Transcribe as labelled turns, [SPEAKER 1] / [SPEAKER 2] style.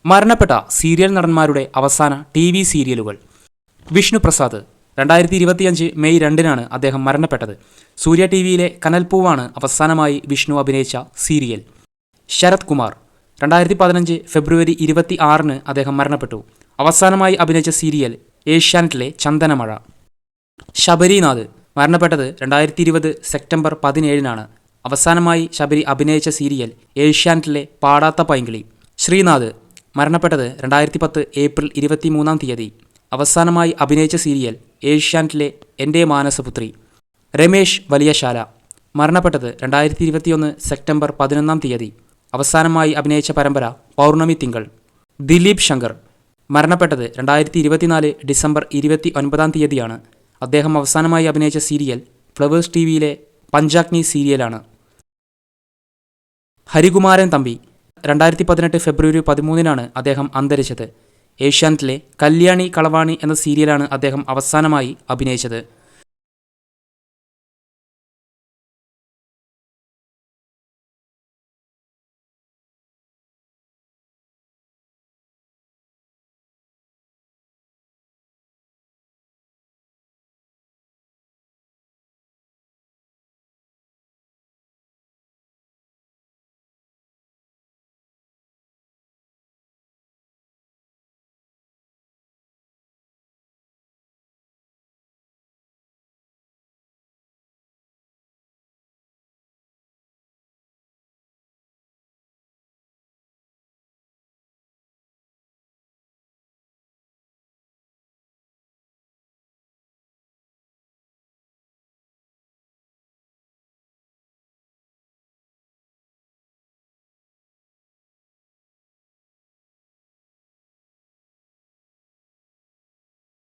[SPEAKER 1] മരണപ്പെട്ട സീരിയൽ നടന്മാരുടെ അവസാന TV സീരിയലുകൾ. വിഷ്ണു പ്രസാദ് 2025 മെയ് 2-നാണ് അദ്ദേഹം മരണപ്പെട്ടത്. സൂര്യ TVയിലെ കനൽപ്പൂവാണ് അവസാനമായി വിഷ്ണു അഭിനയിച്ച സീരിയൽ. ശരത് കുമാർ 2015 ഫെബ്രുവരി 26-ന് അദ്ദേഹം മരണപ്പെട്ടു. അവസാനമായി അഭിനയിച്ച സീരിയൽ ഏഷ്യാനെറ്റിലെ ചന്ദനമഴ. ശബരിനാഥ് മരണപ്പെട്ടത് 2020 സെപ്റ്റംബർ 17-നാണ്. അവസാനമായി ശബരി അഭിനയിച്ച സീരിയൽ ഏഷ്യാനെറ്റിലെ പാടാത്ത പൈങ്കിളി. ശ്രീനാഥ് മരണപ്പെട്ടത് 2010 ഏപ്രിൽ 23-ാം. അവസാനമായി അഭിനയിച്ച സീരിയൽ ഏഷ്യാനെറ്റിലെ എൻ്റെ മാനസപുത്രി. രമേശ് വലിയശാല മരണപ്പെട്ടത് 2021 സെപ്റ്റംബർ 11-ാം. അവസാനമായി അഭിനയിച്ച പരമ്പര പൗർണമി തിങ്കൾ. ദിലീപ് ശങ്കർ മരണപ്പെട്ടത് 2024 ഡിസംബർ 29-ാം. അദ്ദേഹം അവസാനമായി അഭിനയിച്ച സീരിയൽ ഫ്ലവേഴ്സ് TVയിലെ പഞ്ചാഗ്നി സീരിയലാണ്. ഹരികുമാരൻ തമ്പി 2018 ഫെബ്രുവരി 13-നാണ് അദ്ദേഹം അന്തരിച്ചത്. ഏഷ്യാനെറ്റിലെ കല്യാണി കളവാണി എന്ന സീരിയലാണ് അദ്ദേഹം അവസാനമായി അഭിനയിച്ചത്.